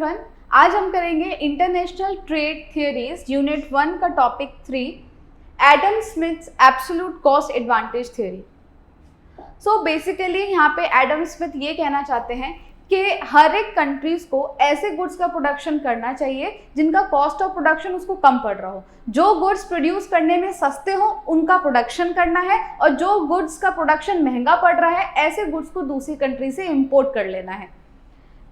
Everyone, आज हम करेंगे इंटरनेशनल ट्रेड थियरीज यूनिट 1 का topic 3 Adam Smiths absolute cost advantage theory. So basically यहाँ पे एडम स्मिथ ये कहना चाहते हैं कि हर एक कंट्रीज को ऐसे गुड्स का प्रोडक्शन करना चाहिए जिनका कॉस्ट ऑफ प्रोडक्शन उसको कम पड़ रहा हो। जो गुड्स प्रोड्यूस करने में सस्ते हो उनका प्रोडक्शन करना है, और जो गुड्स का प्रोडक्शन महंगा पड़ रहा है ऐसे गुड्स को दूसरी कंट्री से इंपोर्ट कर लेना है।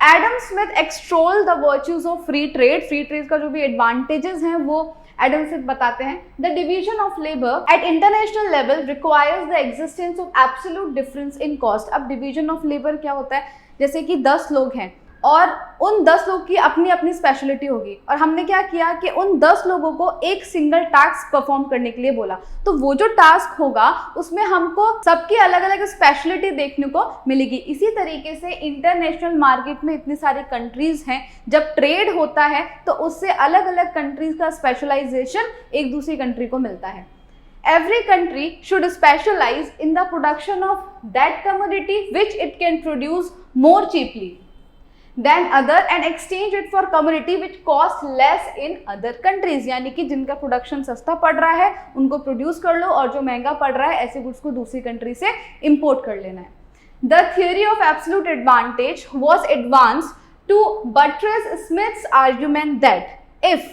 Adam Smith extol the virtues of free trade. Free trade का जो भी एडवांटेजेस हैं वो एडम स्मिथ बताते हैं। The division of labour at international level requires the existence of absolute difference in cost. अब डिवीजन ऑफ लेबर क्या होता है, जैसे कि 10 लोग हैं और उन 10 लोग की अपनी अपनी स्पेशलिटी होगी, और हमने क्या किया कि उन 10 लोगों को एक सिंगल टास्क परफॉर्म करने के लिए बोला, तो वो जो टास्क होगा उसमें हमको सबकी अलग अलग स्पेशलिटी देखने को मिलेगी। इसी तरीके से इंटरनेशनल मार्केट में इतनी सारी कंट्रीज हैं, जब ट्रेड होता है तो उससे अलग अलग कंट्रीज का स्पेशलाइजेशन एक दूसरी कंट्री को मिलता है। Every country should specialize in the production of that commodity which it can produce more cheaply than other and exchange it for commodity which cost less in other countries। यानी कि जिनका production सस्ता पड़ रहा है उनको प्रोड्यूस कर लो, और जो महंगा पड़ रहा है ऐसे गुड्स को दूसरी कंट्री से इंपोर्ट कर लेना है। The theory of absolute advantage was advanced to buttress Smith's argument that if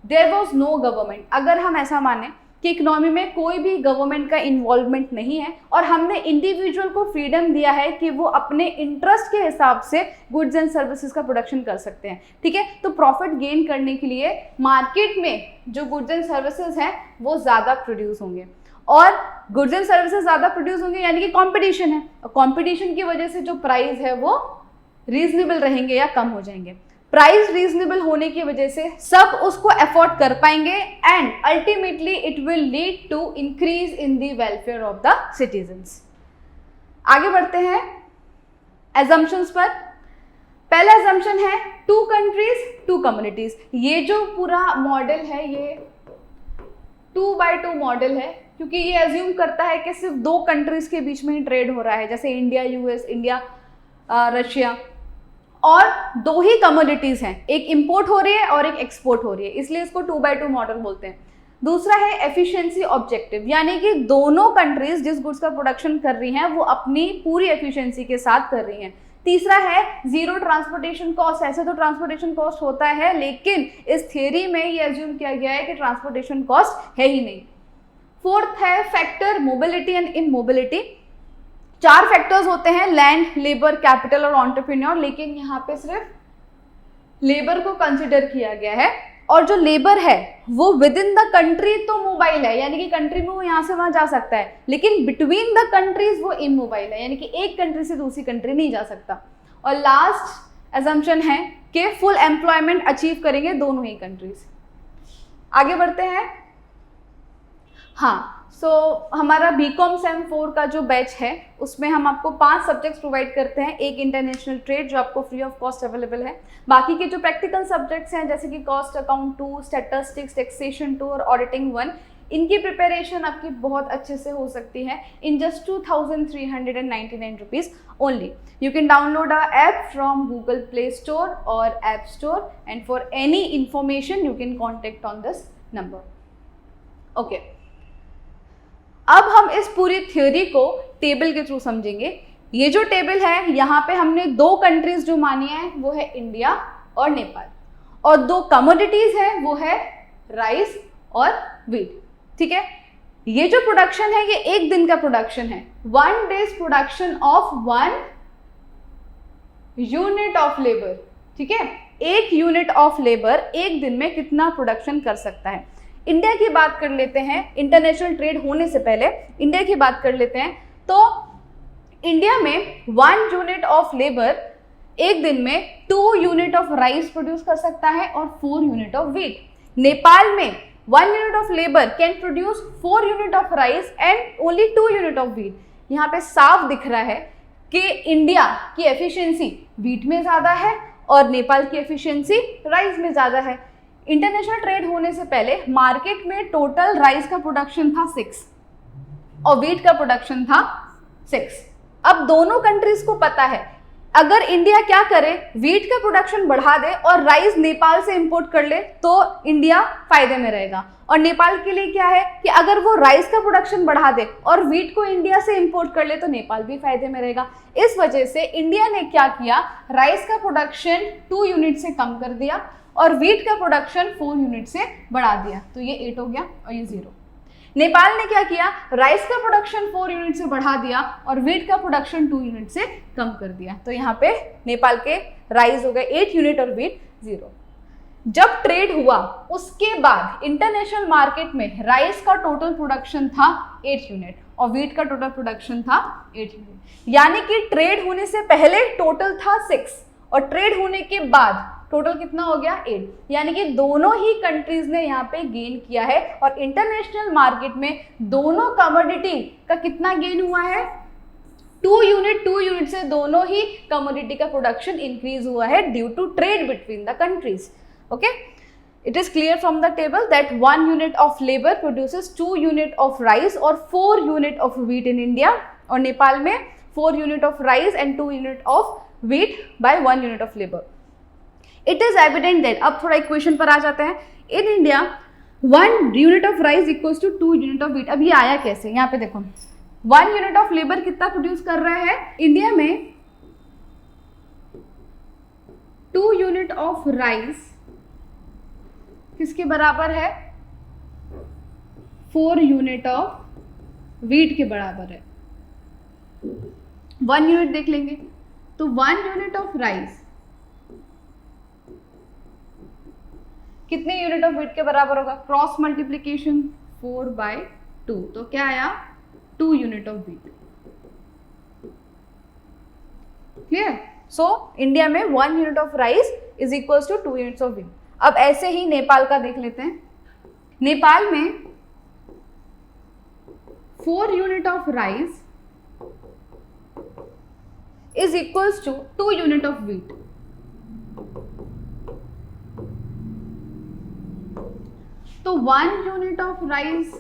there was no government, अगर हम ऐसा माने कि इकोनॉमी में कोई भी गवर्नमेंट का इन्वॉल्वमेंट नहीं है और हमने इंडिविजुअल को फ्रीडम दिया है कि वो अपने इंटरेस्ट के हिसाब से गुड्स एंड सर्विसेज का प्रोडक्शन कर सकते हैं, ठीक है। तो प्रॉफिट गेन करने के लिए मार्केट में जो गुड्स एंड सर्विसेज हैं वो ज़्यादा प्रोड्यूस होंगे, और गुड्स एंड सर्विसेज ज़्यादा प्रोड्यूस होंगे यानी कि कॉम्पिटिशन है, और कॉम्पिटिशन की वजह से जो प्राइस है वो रीजनेबल रहेंगे या कम हो जाएंगे। प्राइस रीजनेबल होने की वजह से सब उसको अफोर्ड कर पाएंगे and ultimately it will lead to increase in the welfare of the citizens. आगे बढ़ते हैं एजम्पशंस पर। पहला एजम्पशन है 2 कंट्रीज 2 कम्युनिटीज। ये जो पूरा मॉडल है ये 2x2 मॉडल है, क्योंकि ये एज्यूम करता है कि सिर्फ 2 कंट्रीज के बीच में ही ट्रेड हो रहा है, जैसे इंडिया यूएस, इंडिया रशिया, और 2 ही कमोडिटीज हैं, एक इंपोर्ट हो रही है और एक एक्सपोर्ट हो रही है, इसलिए इसको 2x2 मॉडल बोलते हैं। दूसरा है एफिशिएंसी ऑब्जेक्टिव, यानी कि दोनों कंट्रीज जिस गुड्स का प्रोडक्शन कर रही हैं वो अपनी पूरी एफिशिएंसी के साथ कर रही हैं। तीसरा है जीरो ट्रांसपोर्टेशन कॉस्ट। ऐसे तो ट्रांसपोर्टेशन कॉस्ट होता है, लेकिन इस थियरी में ये एज्यूम किया गया है कि ट्रांसपोर्टेशन कॉस्ट है ही नहीं। फोर्थ है factor mobility and immobility. 4 factors होते हैं, लैंड, लेबर, कैपिटल और एंटरप्रेन्योर, लेकिन यहाँ पे सिर्फ लेबर को कंसिडर किया गया है, और जो लेबर है वो विद इन द कंट्री तो मोबाइल है, यानी कि कंट्री में वो यहाँ से वहाँ जा सकता है, लेकिन बिटवीन द कंट्रीज वो इमोबाइल है, यानी कि एक कंट्री से दूसरी कंट्री नहीं जा सकता। और लास्ट एजम्पशन है कि फुल एम्प्लॉयमेंट अचीव करेंगे दोनों ही कंट्रीज। आगे बढ़ते हैं। हाँ, हमारा बीकॉम सेम 4 का जो बैच है उसमें हम आपको 5 सब्जेक्ट्स प्रोवाइड करते हैं। एक इंटरनेशनल ट्रेड जो आपको फ्री ऑफ कॉस्ट अवेलेबल है, बाकी के जो प्रैक्टिकल सब्जेक्ट्स हैं जैसे कि कॉस्ट अकाउंट 2, स्टैटिस्टिक्स, टैक्सेशन 2 और ऑडिटिंग 1, इनकी प्रिपरेशन आपकी बहुत अच्छे से हो सकती है in just 2399 rupees only. You can download a app from Google play store और app store, and for any information you can contact on this number. Okay, अब हम इस पूरी थ्योरी को टेबल के थ्रू समझेंगे। ये जो टेबल है यहाँ पे हमने 2 कंट्रीज जो मानी है वो है इंडिया और नेपाल, और 2 कमोडिटीज है वो है राइस और व्हीट, ठीक है। ये जो प्रोडक्शन है ये एक दिन का प्रोडक्शन है, 1 days production of 1 unit of labour, ठीक है। 1 यूनिट ऑफ लेबर एक दिन में कितना प्रोडक्शन कर सकता है। इंडिया की बात कर लेते हैं, इंटरनेशनल ट्रेड होने से पहले इंडिया की बात कर लेते हैं। तो इंडिया में 1 यूनिट ऑफ लेबर एक दिन में 2 यूनिट ऑफ राइस प्रोड्यूस कर सकता है और 4 यूनिट ऑफ व्हीट। नेपाल में 1 unit of labour can produce 4 unit of rice and only 2 unit of wheat. यहाँ पे साफ दिख रहा है कि इंडिया की एफिशिएंसी व्हीट में ज़्यादा है और नेपाल की एफिशिएंसी राइस में ज़्यादा है। इंटरनेशनल ट्रेड होने से पहले मार्केट में टोटल राइस का प्रोडक्शन था 6 और व्हीट का प्रोडक्शन था 6। अब दोनों कंट्रीज को पता है अगर इंडिया क्या करे, वीट का प्रोडक्शन बढ़ा दे और राइस नेपाल से इंपोर्ट कर ले तो इंडिया फायदे में रहेगा। और नेपाल के लिए क्या है कि अगर वो राइस का प्रोडक्शन बढ़ा दे और वीट को इंडिया से इंपोर्ट कर ले तो नेपाल भी फायदे में रहेगा। इस वजह से इंडिया ने क्या किया, राइस का प्रोडक्शन 2 यूनिट से कम कर दिया और वीट का प्रोडक्शन 4 यूनिट से बढ़ा दिया। तो ये 8 हो गया और ये 0। नेपाल ने क्या किया, राइस का प्रोडक्शन 4 यूनिट से बढ़ा दिया और वीट का प्रोडक्शन 2 यूनिट से कम कर दिया। तो यहाँ पे नेपाल के राइस हो गए 8 यूनिट और वीट 0। जब ट्रेड हुआ उसके बाद इंटरनेशनल मार्केट में राइस का टोटल प्रोडक्शन था 8 यूनिट और वीट का टोटल प्रोडक्शन था 8 यूनिट। यानी कि ट्रेड होने से पहले टोटल था 6 और ट्रेड होने के बाद टोटल कितना हो गया 8। यानी कि दोनों ही कंट्रीज ने यहाँ पे गेन किया है और इंटरनेशनल मार्केट में दोनों कमोडिटी का कितना गेन हुआ है, 2 यूनिट से दोनों ही कमोडिटी का प्रोडक्शन इंक्रीज हुआ है due to trade between the countries. Okay, it is clear from the table that 1 unit of labour produces 2 unit of rice और 4 unit of wheat in India, और नेपाल में 4 unit of rice and 2 unit of wheat by 1 unit of labour. It is evident that, अब थोड़ा equation पर आ जाते हैं, in India 1 unit of rice equals to 2 unit of wheat. अब ये आया कैसे, यहाँ पे देखो 1 यूनिट ऑफ लेबर कितना प्रोड्यूस कर रहा है इंडिया में, 2 यूनिट ऑफ राइस किसके बराबर है, 4 यूनिट ऑफ व्हीट के बराबर है। 1 यूनिट देख लेंगे तो 1 यूनिट ऑफ राइस कितने यूनिट ऑफ व्हीट के बराबर होगा, क्रॉस मल्टीप्लीकेशन 4/2, तो क्या आया 2 unit of wheat. Clear? So India में 1 unit of rice is equals to 2 units of wheat. अब ऐसे ही नेपाल का देख लेते हैं। नेपाल में 4 unit of rice is equals to 2 unit of wheat. तो 1 यूनिट ऑफ राइस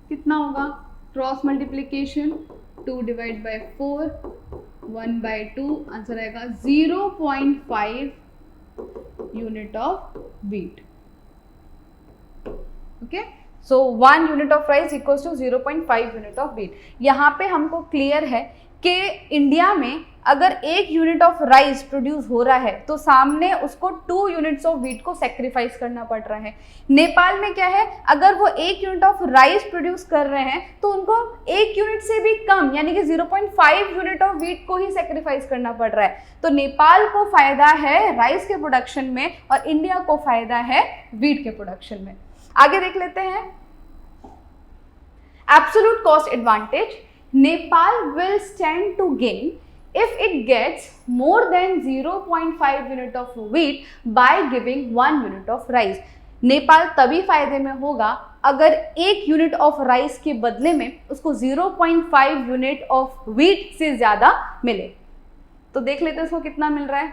कितना होगा, क्रॉस मल्टीप्लीकेशन 2/4, 1/2, आंसर आएगा 0.5 unit of wheat. Okay, so 1 unit of rice equals to 0.5 unit of wheat. यहाँ पे हमको क्लियर है कि इंडिया में अगर 1 यूनिट ऑफ राइस प्रोड्यूस हो रहा है तो सामने उसको 2 यूनिट्स ऑफ व्हीट को सेक्रीफाइस करना पड़ रहा है। नेपाल में क्या है, अगर वो 1 यूनिट ऑफ राइस प्रोड्यूस कर रहे हैं तो उनको 1 यूनिट से भी कम यानी कि 0.5 यूनिट ऑफ व्हीट को ही सेक्रीफाइस करना पड़ रहा है। तो नेपाल को फायदा है राइस के प्रोडक्शन में और इंडिया को फायदा है व्हीट के प्रोडक्शन में। आगे देख लेते हैं absolute cost advantage. Nepal will stand to gain if it gets more than 0.5 unit of wheat by giving 1 unit of rice. Nepal तभी फायदे में होगा अगर 1 यूनिट ऑफ राइस के बदले में उसको 0.5 यूनिट ऑफ व्हीट से ज्यादा मिले। तो देख लेते हैं उसको कितना मिल रहा है।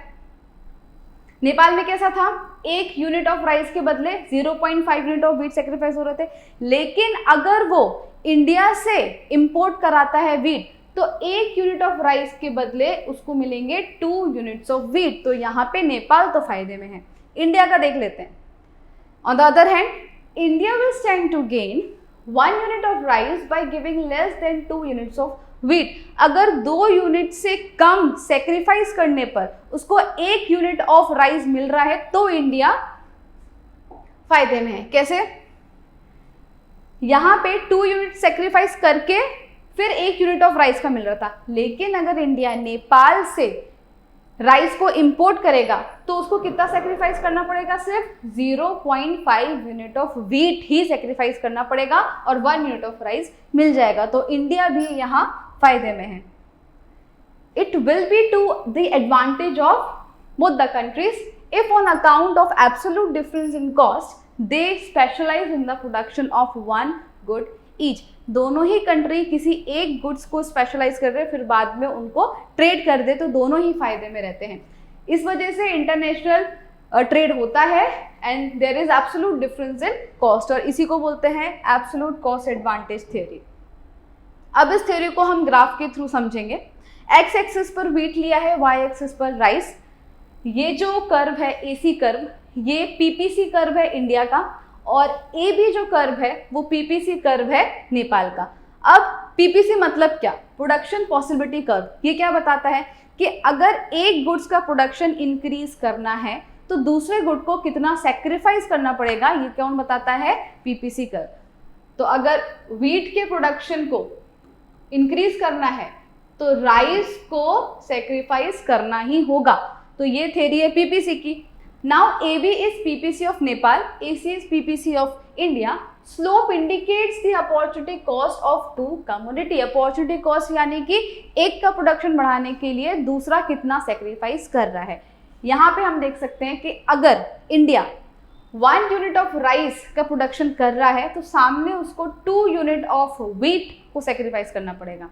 नेपाल में कैसा था, 1 यूनिट ऑफ राइस के बदले 0.5 यूनिट ऑफ व्हीट सेक्रीफाइस हो रहे थे, लेकिन अगर वो इंडिया से इंपोर्ट कराता है व्हीट तो 1 यूनिट ऑफ राइस के बदले उसको मिलेंगे 2 यूनिट्स ऑफ व्हीट। तो यहाँ पे नेपाल तो फायदे में है। इंडिया का देख लेते हैं। On the other hand India will stand to gain 1 unit of rice by giving less than 2 units of wheat. अगर 2 यूनिट से कम सेक्रीफाइस करने पर उसको 1 यूनिट ऑफ राइस मिल रहा है तो इंडिया फायदे में है। कैसे, यहाँ पे 2 यूनिट सेक्रीफाइस करके फिर 1 यूनिट ऑफ राइस का मिल रहा था, लेकिन अगर इंडिया नेपाल से राइस को इंपोर्ट करेगा तो उसको कितना सेक्रीफाइस करना पड़ेगा, सिर्फ 0.5 unit of wheat he sacrifice करना पड़ेगा और 1 यूनिट ऑफ राइस मिल जाएगा। तो इंडिया भी यहाँ फायदे में है। It will be to the advantage of both the countries if on account of absolute difference in cost they specialise in the production of 1 good each. दोनों ही country किसी एक गुड्स को स्पेशलाइज कर रहे फिर बाद में उनको ट्रेड कर दे तो दोनों ही फायदे में रहते हैं। इस वजह से इंटरनेशनल ट्रेड होता है and there is absolute difference in cost, और इसी को बोलते हैं एब्सोल्यूट कॉस्ट एडवांटेज थ्योरी। अब इस थ्योरी को हम ग्राफ के थ्रू समझेंगे। एक्स एक्सिस पर व्हीट लिया है, वाई एक्सिस पर राइस। ये जो कर्व है एसी कर्व, ये पीपीसी कर्व है इंडिया का, और ए बी जो कर्व है वो पीपीसी कर्व है नेपाल का। अब पीपीसी मतलब क्या? Production possibility curve. ये क्या बताता है कि अगर एक गुड्स का प्रोडक्शन इंक्रीज करना है तो दूसरे गुड को कितना सेक्रीफाइस करना पड़ेगा, ये कौन बताता है? PPC curve. तो अगर व्हीट के प्रोडक्शन को इंक्रीज करना है तो राइस को सेक्रीफाइस करना ही होगा। तो ये थ्योरी है पीपीसी की। Now A B is PPC of Nepal, A C is PPC of India. Slope indicates the opportunity cost of two commodity. Opportunity cost यानी कि एक का प्रोडक्शन बढ़ाने के लिए दूसरा कितना सेक्रीफाइस कर रहा है। यहाँ पे हम देख सकते हैं कि अगर इंडिया 1 यूनिट ऑफ राइस का प्रोडक्शन कर रहा है तो सामने उसको 2 यूनिट ऑफ व्हीट को सेक्रीफाइस करना पड़ेगा।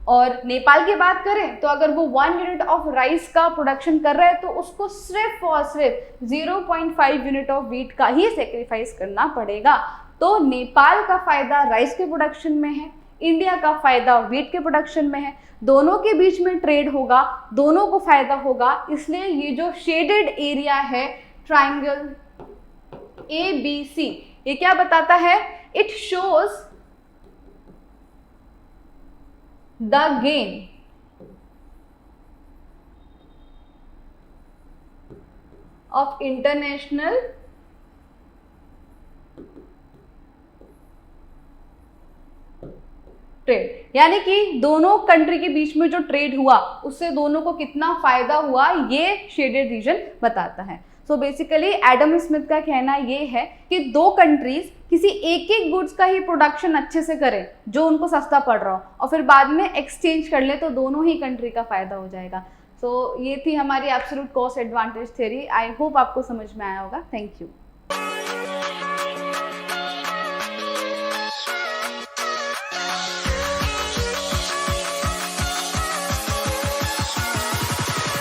और नेपाल की बात करें तो अगर वो 1 यूनिट ऑफ राइस का प्रोडक्शन कर रहा है तो उसको सिर्फ और सिर्फ 0.5 यूनिट ऑफ व्हीट का ही सेक्रीफाइस करना पड़ेगा। तो नेपाल का फायदा राइस के प्रोडक्शन में है, इंडिया का फायदा व्हीट के प्रोडक्शन में है, दोनों के बीच में ट्रेड होगा, दोनों को फायदा होगा। इसलिए ये जो शेडेड एरिया है ट्राइंगल ABC, ये क्या बताता है? It shows the gain of international trade, यानी कि दोनों कंट्री के बीच में जो ट्रेड हुआ उससे दोनों को कितना फायदा हुआ, ये शेडेड रीजन बताता है। सो बेसिकली एडम स्मिथ का कहना ये है कि दो कंट्रीज किसी एक एक गुड्स का ही प्रोडक्शन अच्छे से करें जो उनको सस्ता पड़ रहा हो और फिर बाद में एक्सचेंज कर ले तो दोनों ही कंट्री का फायदा हो जाएगा। सो ये थी हमारी absolute cost advantage theory. I hope आपको समझ में आया होगा। Thank you.